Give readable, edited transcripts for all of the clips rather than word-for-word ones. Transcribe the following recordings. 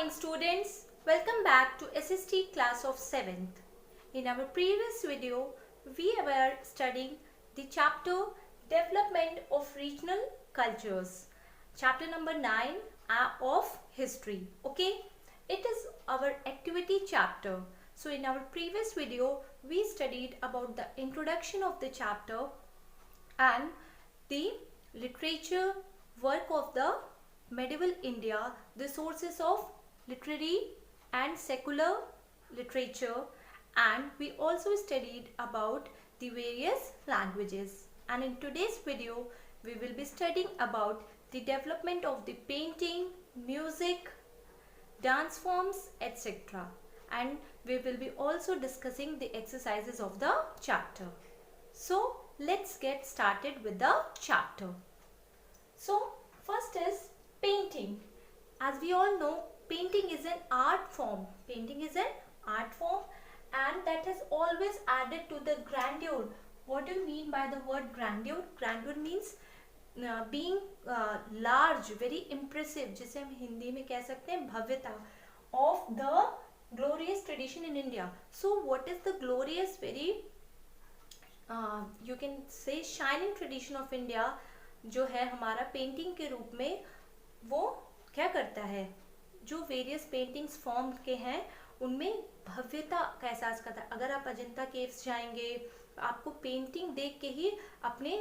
morning students, welcome back to SST class of 7th. In our previous video, we were studying the chapter Development of Regional Cultures, chapter number 9 of History. Okay, it is our activity chapter. So in our previous video, we studied about the introduction of the chapter and the literature work of the medieval India, the sources of literary and secular literature, and we also studied about the various languages. And in today's video, we will be studying about the development of the painting, music, dance forms, etc. And we will be also discussing the exercises of the chapter. So let's get started with the chapter. So first is painting. As we all know, painting is an art form. Painting is an art form and that has always added to the grandeur. What do you mean by the word grandeur? Grandeur means being large, very impressive, जिसे हम हिंदी में कह सकते हैं भव्यता of the glorious tradition in India. So what is the glorious, very you can say shining tradition of India जो है हमारा पेंटिंग के रूप में, वो क्या करता है, जो वेरियस पेंटिंग्स फॉर्म के हैं उनमें भव्यता का एहसास करता है. अगर आप अजंता केव्स जाएंगे, आपको पेंटिंग देख के ही अपने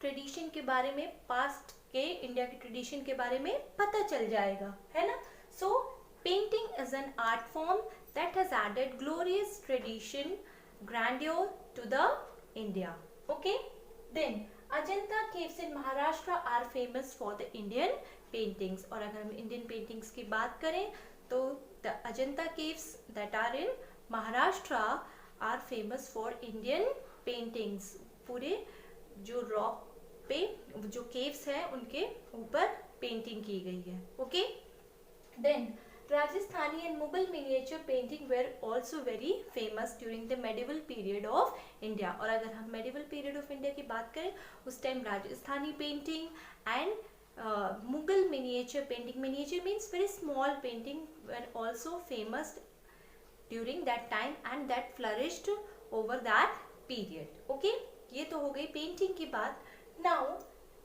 ट्रेडिशन के बारे में, पास्ट के इंडिया के ट्रेडिशन के बारे में पता चल जाएगा, है ना. So painting is an art form that has added glorious tradition, grandeur to the India. Okay, then Ajanta caves in Maharashtra are famous for the Indian paintings. और अगर हम Indian paintings की बात करें तो the Ajanta caves that are in Maharashtra are famous for Indian paintings. पूरे जो rock पे जो caves हैं उनके ऊपर पेंटिंग की गई है. Okay, then Rajasthani and Mughal miniature painting were also very famous during the medieval period of India. और अगर हम medieval period of India की बात करें, उस time Rajasthani painting and Mughal miniature painting, miniature means very small painting, were also famous during that time and that flourished over that period. Okay, ये तो हो गई painting की बात. Now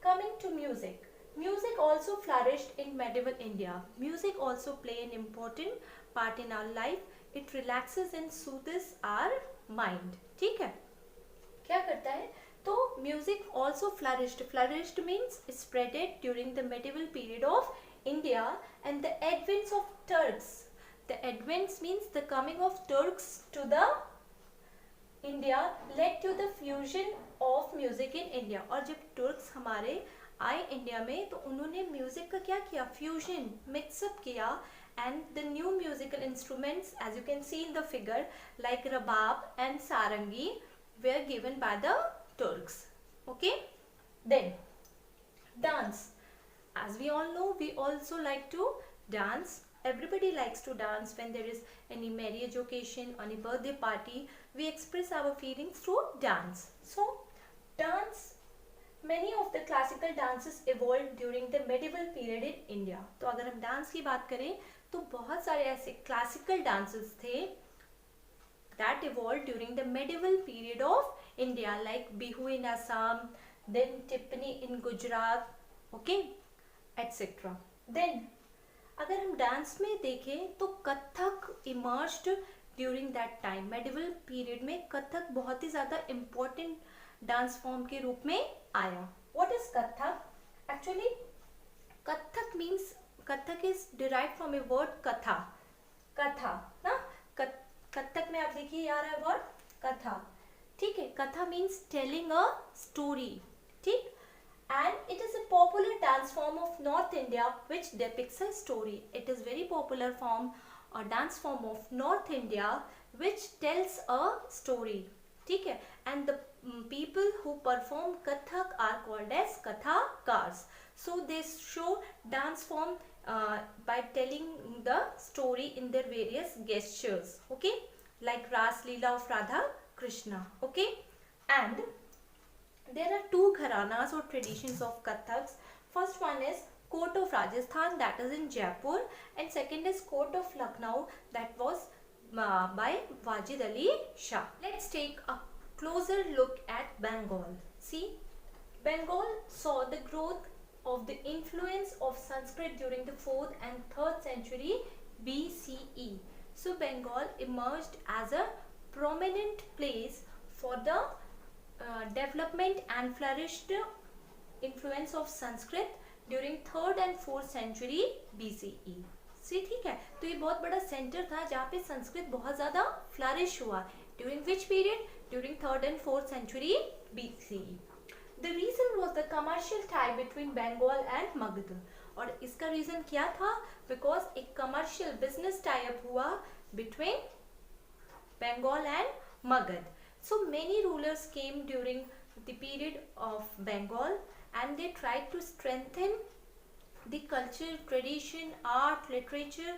coming to music. Music also flourished in medieval India. Music also play an important part in our life. It relaxes and soothes our mind. ठीक है, क्या करता है, तो music also flourished. Flourished means spreaded during the medieval period of India and the advent of Turks. The advent means the coming of Turks to the India led to the fusion of music in India. और जब Turks हमारे आए India में तो उन्होंने music का क्या किया, फ्यूजन, मिक्सअप किया, and the new musical instruments as you can see in the figure like rabab and sarangi were given by the Turks. Okay, then dance. As we all know, we also like to dance. Everybody likes to dance when there is any marriage occasion, any birthday party. We express our feelings through dance. So, dance. Many of the classical dances evolved during the medieval period in India. तो अगर हम dance की बात करें तो बहुत सारे ऐसे क्लासिकल डांसेस थे that evolved during the medieval period of India, like Bihu in Assam, then Tippani in Gujarat, okay, etc. Then अगर हम डांस में देखें तो Kathak emerged during that time. medieval period में कथक बहुत ही ज़्यादा important डांस फॉर्म के रूप में आया. What is Kathak? Actually, Kathak means, Kathak is derived from a word कथा. कथा ना, कथक में आप देखिए आ रहा है वर्ड कथा. ठीक है, कथा means telling a story. ठीक, and it is a popular dance form of North India which depicts a story. It is very popular form or dance form of North India which tells a story. ठीक है, and the people who perform Kathak are called as Kathakars. So they show dance form by telling the story in their various gestures. Okay, like Ras Leela of Radha Krishna. Okay, and there are two gharanas or traditions of Kathaks. First one is court of Rajasthan, that is in Jaipur, and second is court of Lucknow, that was by Wajid Ali Shah. Let's take a closer look at Bengal. See, Bengal saw the growth of the influence of Sanskrit during the 4th and 3rd century BCE. So Bengal emerged as a prominent place for the development and flourished influence of Sanskrit during 3rd and 4th century BCE. से ठीक है, तो ये बहुत बड़ा centre था जहाँ पे संस्कृत बहुत ज़्यादा फ्लरिश हुआ. During which period? During 3rd and 4th century BCE. The reason was the commercial tie between Bengal and Magध. और इसका रीज़न क्या था? Because एक commercial business tie-up हुआ between Bengal and Magध. So many rulers came during the period of Bengal and they tried to strengthen the culture, tradition, art, literature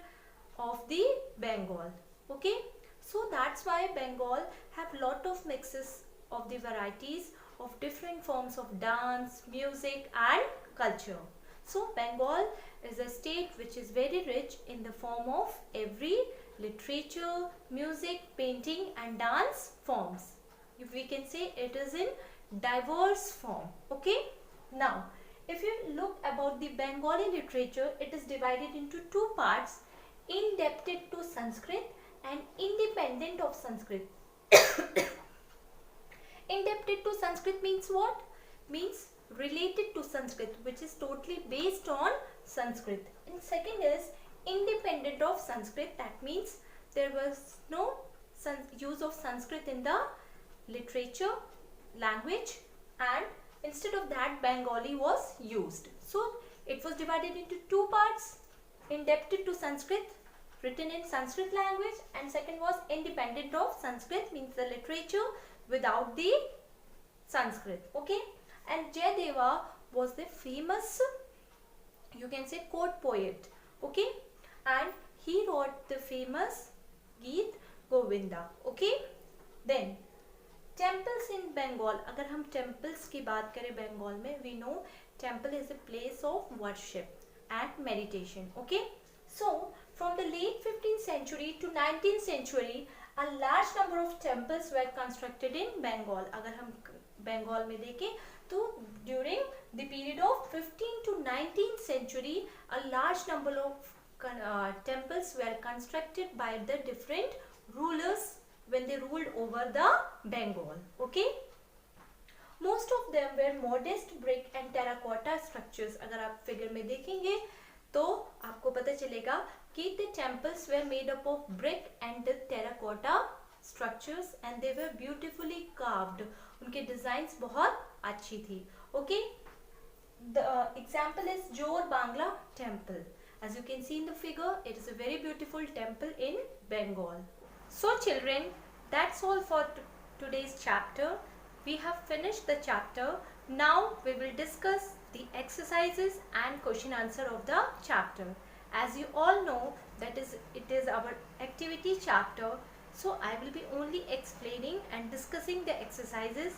of the Bengal. Okay, so that's why Bengal have lot of mixes of the varieties of different forms of dance, music and culture. So Bengal is a state which is very rich in the form of every literature, music, painting and dance forms. If we can say it is in diverse form. Okay, now if you look about the Bengali literature, it is divided into two parts: indebted to Sanskrit and independent of Sanskrit. Indebted to Sanskrit means what? Means related to Sanskrit, which is totally based on Sanskrit. And second is independent of Sanskrit. That means there was no use of Sanskrit in the literature, language, and instead of that Bengali was used. So it was divided into two parts: indebted to Sanskrit, written in Sanskrit language, and second was independent of Sanskrit, means the literature without the Sanskrit. Okay, and Jayadeva was the famous, you can say, court poet. Okay, and he wrote the famous Geet Govinda. Okay, then temples in Bengal. अगर हम temples की बात करें बंगाल में, we know temple is a place of worship and meditation. Okay, so from the late 15th century to 19th century, a large number of temples were constructed in Bengal. अगर हम बंगाल में देखें तो during the period of 15th to 19th century, a large number of temples were constructed by the different rulers when they ruled over the Bengal. Okay, most of them were modest brick and terracotta structures. अगर आप figure में देखेंगे तो आपको पता चलेगा कि the temples were made up of brick and terracotta structures and they were beautifully carved. उनके डिजाइन्स बहुत अच्छी थी. Okay, the example is Jor Bangla temple. As you can see in the figure, it is a very beautiful temple in Bengal. So children, that's all for today's chapter. We have finished the chapter. Now we will discuss the exercises and question answer of the chapter. As you all know that it is our activity chapter. So I will be only explaining and discussing the exercises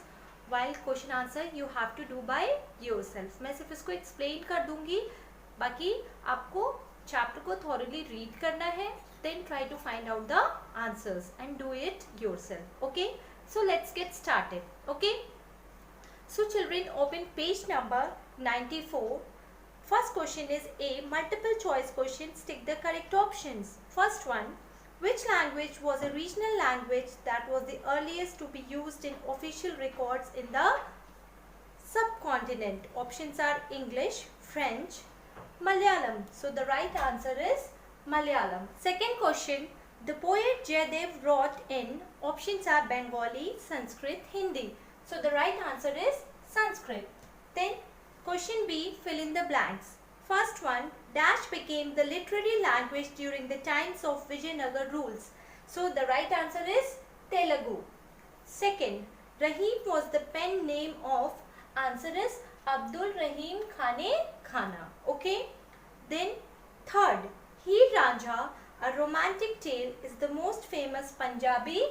while question answer you have to do by yourself. मैं सिर्फ इसको explain कर दूंगी, बाकी आपको chapter को thoroughly read करना है. Then try to find out the answers and do it yourself. Okay, so let's get started. Okay, so children, open page number 94. First question is A, multiple choice questions. Tick the correct options. First one, which language was a regional language that was the earliest to be used in official records in the subcontinent? Options are English, French, Malayalam. So the right answer is Malayalam. Second question, the poet Jayadev wrote in, options are Bengali, Sanskrit, Hindi. So the right answer is Sanskrit. Then question B, fill in the blanks. First one, dash became the literary language during the times of Vijayanagar rules. So the right answer is Telugu. Second, Rahim was the pen name of, answer is Abdul Rahim Khane Khana. Okay. Then third, Heer Ranjha, a romantic tale, is the most famous Punjabi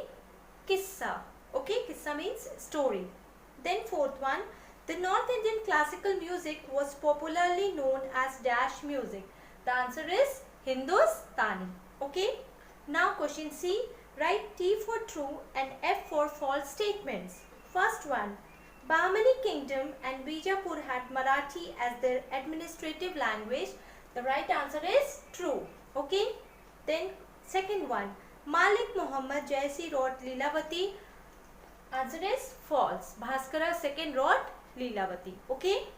kissa. Okay, kissa means story. Then fourth one, The North Indian classical music was popularly known as dash music. The answer is Hindustani. Okay. Now question C. Write T for true and F for false statements. First one. Bahmani kingdom and Bijapur had Marathi as their administrative language. The right answer is true. Okay. Then second one. Malik Muhammad Jaisi wrote Leelavati. Answer is false. Bhaskara second wrote Leelavati. Okay.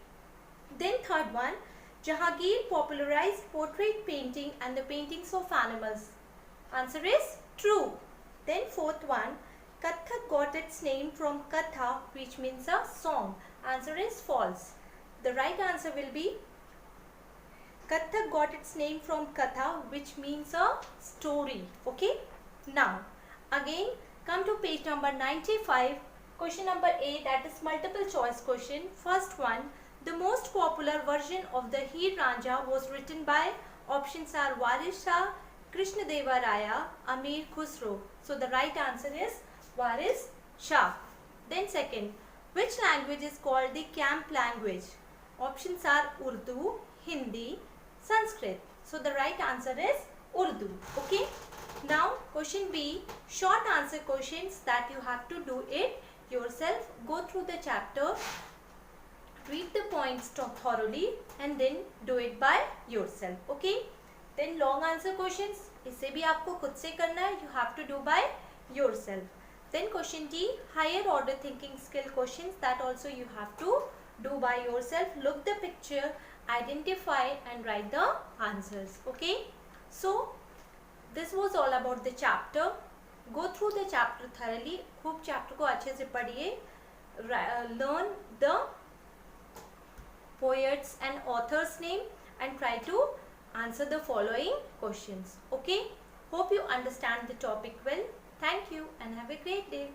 Then third one. Jahangir popularized portrait painting and the paintings of animals. Answer is true. Then fourth one. Kathak got its name from Katha, which means a song. Answer is false. The right answer will be Kathak got its name from Katha, which means a story. Okay. Now, again, come to page number 95. Question number A, that is multiple choice question. First one, the most popular version of the Heer Ranjha was written by, options are Waris Shah, Krishna Deva Raya, Amir Khusro. So the right answer is Waris Shah. Then second, which language is called the camp language? Options are Urdu, Hindi, Sanskrit. So the right answer is Urdu. Okay. Now question B, short answer questions that you have to do it yourself. Go through the chapter, read the points thoroughly and then do it by yourself. Okay. Then long answer questions, इसे भी आपको खुद से करना है. You have to do by yourself. Then question D, higher order thinking skill questions that also you have to do by yourself. Look the picture, identify and write the answers. Okay. So this was all about the chapter. Go through the chapter thoroughly. खूब chapter को अच्छे से पढ़िए. Learn the poets and authors name and try to answer the following questions. Okay. Hope you understand the topic well. Thank you and have a great day.